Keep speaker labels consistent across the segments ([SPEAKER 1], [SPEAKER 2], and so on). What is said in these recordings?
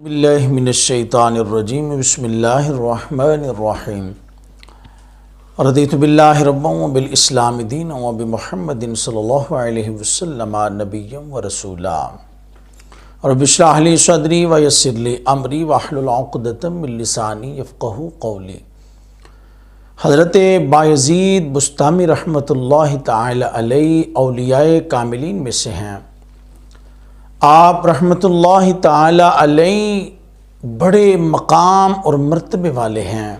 [SPEAKER 1] باللہ من الشیطان الرجیم بسم اللہ الرحمن الرحیم رضیت باللہ ربا وبالاسلام دینا وبمحمد صلی اللہ علیہ وسلم نبیا ورسولا رب اشرح لی صدری ویسر لی امری واحلل عقدۃ من لسانی یفقہوا قولی۔ حضرت بایزید بسطامی رحمۃ اللہ تعالی علیہ اولیاء کاملین میں سے ہیں۔ آپ رحمۃ اللہ تعالی علیہ بڑے مقام اور مرتبے والے ہیں۔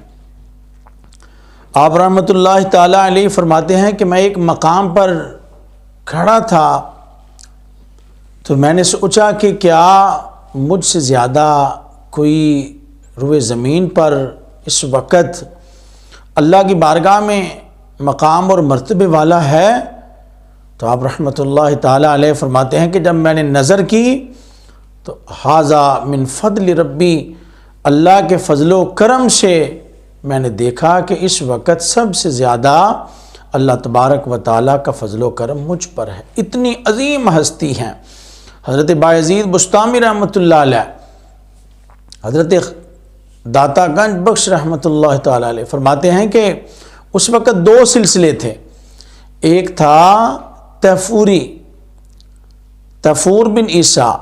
[SPEAKER 1] آپ رحمۃ اللہ تعالی علیہ فرماتے ہیں کہ میں ایک مقام پر کھڑا تھا تو میں نے سوچا کہ کیا مجھ سے زیادہ کوئی روئے زمین پر اس وقت اللہ کی بارگاہ میں مقام اور مرتبے والا ہے؟ تو آپ رحمۃ اللہ تعالی علیہ فرماتے ہیں کہ جب میں نے نظر کی تو ھذا من فضل ربی، اللہ کے فضل و کرم سے میں نے دیکھا کہ اس وقت سب سے زیادہ اللہ تبارک و تعالیٰ کا فضل و کرم مجھ پر ہے۔ اتنی عظیم ہستی ہیں حضرت بایزید بسطامی رحمۃ اللہ علیہ۔ حضرت داتا گنج بخش رحمۃ اللہ تعالی علیہ فرماتے ہیں کہ اس وقت دو سلسلے تھے۔ ایک تھا تیفور بن عیسیٰ،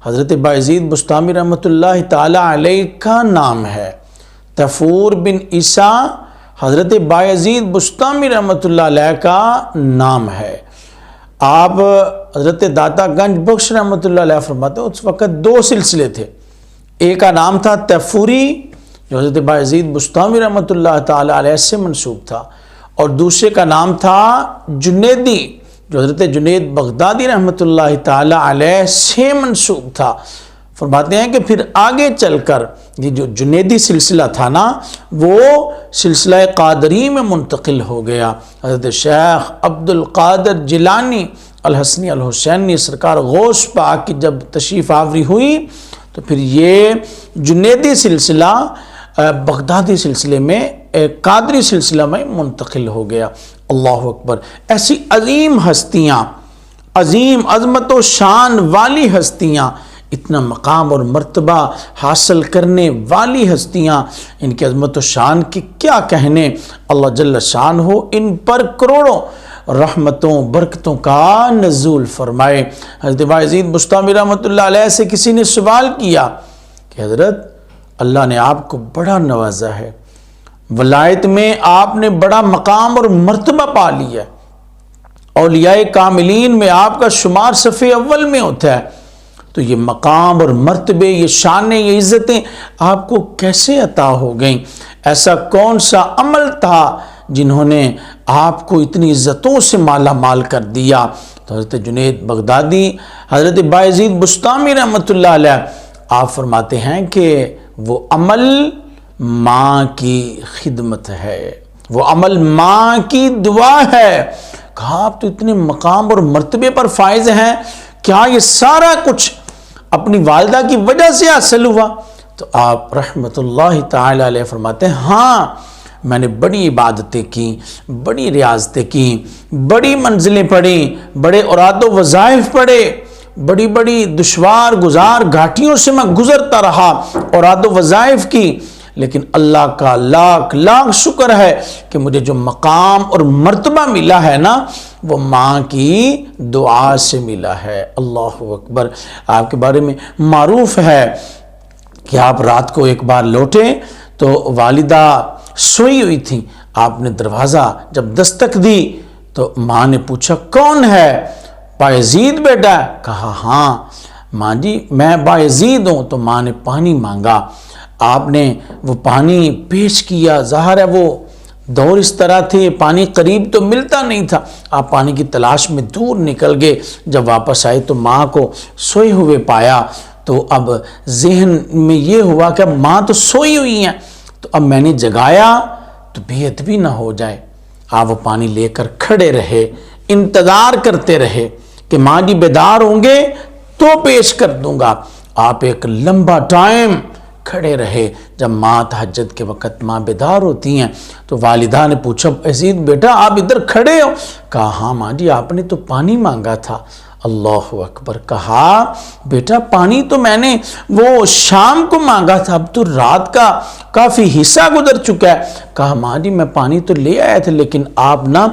[SPEAKER 1] حضرت بایزید بسطامی رحمۃ اللہ تعالی علیہ کا نام ہے۔ تیفور بن عیسیٰ حضرت بایزید بسطامی رحمۃ اللہ علیہ کا نام ہے۔ آپ حضرت داتا گنج بخش رحمۃ اللہ علیہ فرماتے ہیں اس وقت دو سلسلے تھے۔ ایک کا نام تھا تیفوری جو حضرت بایزید بسطامی رحمۃ اللہ تعالی علیہ سے منسوب تھا، اور دوسرے کا نام تھا جنیدی جو حضرت جنید بغدادی رحمۃ اللہ تعالی علیہ سے منسوب تھا۔ فرماتے ہیں کہ پھر آگے چل کر یہ جو جنیدی سلسلہ تھا نا وہ سلسلہ قادری میں منتقل ہو گیا۔ حضرت شیخ عبد القادر جیلانی الحسنی الحسینی سرکار غوث پاک کی جب تشریف آوری ہوئی تو پھر یہ جنیدی سلسلہ بغدادی سلسلے میں قادری سلسلہ میں منتقل ہو گیا۔ اللہ اکبر! ایسی عظیم ہستیاں، عظیم عظمت و شان والی ہستیاں، اتنا مقام اور مرتبہ حاصل کرنے والی ہستیاں، ان کی عظمت و شان کی کیا کہنے۔ اللہ جل شان ہو ان پر کروڑوں رحمتوں برکتوں کا نزول فرمائے۔ حضرت بایزید بسطامی رحمۃ اللہ علیہ سے کسی نے سوال کیا کہ حضرت اللہ نے آپ کو بڑا نوازا ہے، ولایت میں آپ نے بڑا مقام اور مرتبہ پا لیا ہے، اولیاء کاملین میں آپ کا شمار صفحے اول میں ہوتا ہے، تو یہ مقام اور مرتبے، یہ شانیں، یہ عزتیں آپ کو کیسے عطا ہو گئیں؟ ایسا کون سا عمل تھا جنہوں نے آپ کو اتنی عزتوں سے مالا مال کر دیا؟ تو حضرت جنید بغدادی حضرت بایزید بسطامی رحمۃ اللہ علیہ آپ فرماتے ہیں کہ وہ عمل ماں کی خدمت ہے، وہ عمل ماں کی دعا ہے۔ کہا آپ تو اتنے مقام اور مرتبے پر فائز ہیں، کیا یہ سارا کچھ اپنی والدہ کی وجہ سے حاصل ہوا؟ تو آپ رحمت اللہ تعالی علیہ فرماتے ہیں ہاں، میں نے بڑی عبادتیں کی، بڑی ریاضتیں کی، بڑی منزلیں پڑھیں، بڑے اوراد و وظائف پڑھے، بڑی بڑی دشوار گزار گھاٹیوں سے میں گزرتا رہا، اوراد و وظائف کی، لیکن اللہ کا لاکھ لاکھ شکر ہے کہ مجھے جو مقام اور مرتبہ ملا ہے نا وہ ماں کی دعا سے ملا ہے۔ اللہ اکبر! آپ کے بارے میں معروف ہے کہ آپ رات کو ایک بار لوٹے تو والدہ سوئی ہوئی تھیں، آپ نے دروازہ جب دستک دی تو ماں نے پوچھا کون ہے؟ بایزید بیٹا؟ کہا ہاں ماں جی میں بایزید ہوں۔ تو ماں نے پانی مانگا، آپ نے وہ پانی پیش کیا۔ ظاہر ہے وہ دور اس طرح تھے، پانی قریب تو ملتا نہیں تھا، آپ پانی کی تلاش میں دور نکل گئے۔ جب واپس آئے تو ماں کو سوئے ہوئے پایا، تو اب ذہن میں یہ ہوا کہ اب ماں تو سوئی ہوئی ہیں، تو اب میں نے جگایا تو بے ادبی نہ ہو جائے۔ آپ وہ پانی لے کر کھڑے رہے، انتظار کرتے رہے کہ ماں جی بیدار ہوں گے تو پیش کر دوں گا۔ آپ ایک لمبا ٹائم کھڑے رہے۔ جب ماں تہجد کے وقت ماں بیدار ہوتی ہیں تو والدہ نے پوچھا بایزید بیٹا آپ ادھر کھڑے ہو؟ کہا ہاں ماں جی آپ نے تو پانی مانگا تھا۔ اللہ اکبر. کہا بیٹا پانی تو میں نے وہ شام کو مانگا تھا، اب تو رات کا کافی حصہ گزر چکا ہے. کہا ماں جی میں پانی تو لے آیا تھا، لیکن آپ نا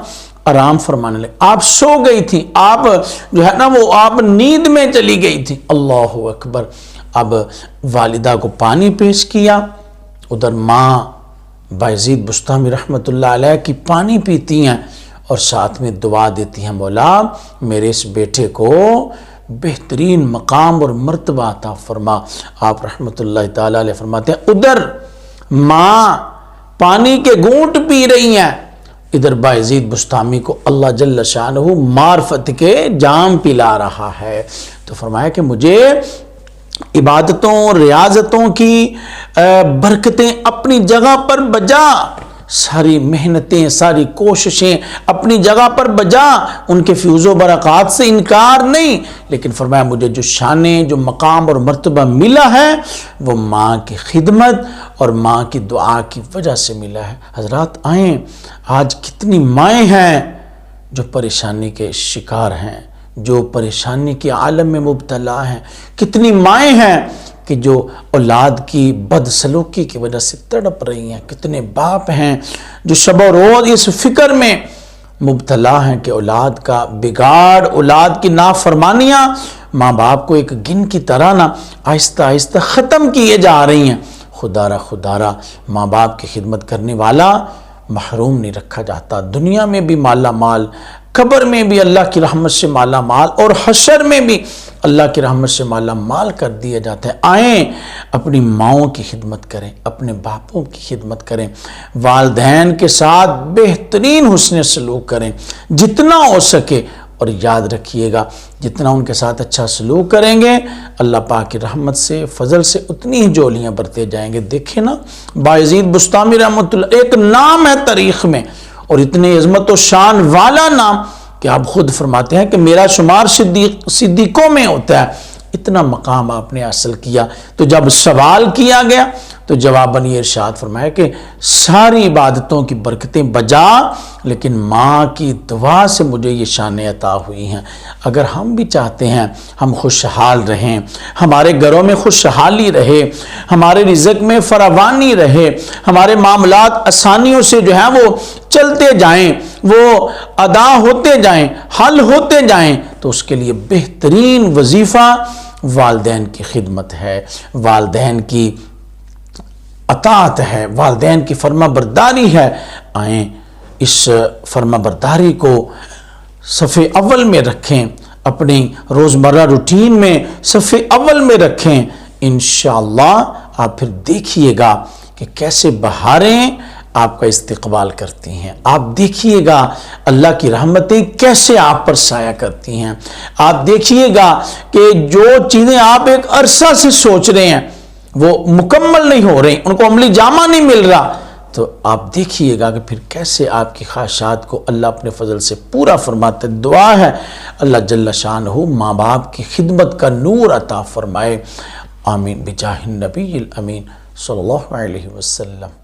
[SPEAKER 1] آرام فرمانے لگے، آپ سو گئی تھی، آپ جو ہے نا وہ آپ نیند میں چلی گئی تھی. اللہ اکبر. اب والدہ کو پانی پیش کیا، ادھر ماں بایزید بسطامی رحمۃ اللہ علیہ کی پانی پیتی ہیں اور ساتھ میں دعا دیتی ہیں، مولا میرے اس بیٹے کو بہترین مقام اور مرتبہ عطا فرما. آپ رحمۃ اللہ تعالی علیہ فرماتے ہیں ادھر ماں پانی کے گھونٹ پی رہی ہیں، ادھر بایزید بسطامی کو اللہ جل شانہ معرفت کے جام پلا رہا ہے. تو فرمایا کہ مجھے عبادتوں ریاضتوں کی برکتیں اپنی جگہ پر بجا، ساری محنتیں ساری کوششیں اپنی جگہ پر بجا، ان کے فیوز و برکات سے انکار نہیں، لیکن فرمایا مجھے جو شانیں جو مقام اور مرتبہ ملا ہے وہ ماں کی خدمت اور ماں کی دعا کی وجہ سے ملا ہے. حضرات آئیں، آج کتنی مائیں ہیں جو پریشانی کے شکار ہیں، جو پریشانی کے عالم میں مبتلا ہیں. کتنی مائیں ہیں کہ جو اولاد کی بدسلوکی کی وجہ سے تڑپ رہی ہیں. کتنے باپ ہیں جو شب و روز اس فکر میں مبتلا ہیں کہ اولاد کا بگاڑ، اولاد کی نافرمانیاں ماں باپ کو ایک گن کی طرح نہ آہستہ آہستہ ختم کیے جا رہی ہیں. خدا را ماں باپ کی خدمت کرنے والا محروم نہیں رکھا جاتا. دنیا میں بھی مالا مال، قبر میں بھی اللہ کی رحمت سے مالا مال، اور حشر میں بھی اللہ کی رحمت سے مالا مال کر دیا جاتا ہے. آئیں اپنی ماؤں کی خدمت کریں، اپنے باپوں کی خدمت کریں، والدین کے ساتھ بہترین حسن سلوک کریں جتنا ہو سکے. اور یاد رکھیے گا جتنا ان کے ساتھ اچھا سلوک کریں گے اللہ پاک کی رحمت سے فضل سے اتنی ہی جولیاں برتے جائیں گے. دیکھیں نا بایزید بسطامی رحمۃ اللہ ایک نام ہے تاریخ میں، اور اتنے عظمت و شان والا نام کہ آپ خود فرماتے ہیں کہ میرا شمار صدیقوں میں ہوتا ہے. اتنا مقام آپ نے حاصل کیا. تو جب سوال کیا گیا تو جواباً یہ ارشاد فرمایا کہ ساری عبادتوں کی برکتیں بجا، لیکن ماں کی دعا سے مجھے یہ شانیں عطا ہوئی ہیں. اگر ہم بھی چاہتے ہیں ہم خوشحال رہیں، ہمارے گھروں میں خوشحالی رہے، ہمارے رزق میں فراوانی رہے، ہمارے معاملات آسانیوں سے جو ہیں وہ چلتے جائیں، وہ ادا ہوتے جائیں، حل ہوتے جائیں، تو اس کے لیے بہترین وظیفہ والدین کی خدمت ہے، والدین کی اطاعت ہے، والدین کی فرما برداری ہے. آئیں اس فرما برداری کو صفِ اول میں رکھیں، اپنی روزمرہ روٹین میں صفِ اول میں رکھیں. انشاءاللہ آپ پھر دیکھیے گا کہ کیسے بہاریں آپ کا استقبال کرتی ہیں. آپ دیکھیے گا اللہ کی رحمتیں کیسے آپ پر سایہ کرتی ہیں. آپ دیکھیے گا کہ جو چیزیں آپ ایک عرصہ سے سوچ رہے ہیں وہ مکمل نہیں ہو رہی، ان کو عملی جامہ نہیں مل رہا، تو آپ دیکھیے گا کہ پھر کیسے آپ کی خواہشات کو اللہ اپنے فضل سے پورا فرماتے. دعا ہے اللہ جل شانہ ماں باپ کی خدمت کا نور عطا فرمائے. آمین بجاہ النبی الامین صلی اللہ علیہ وسلم.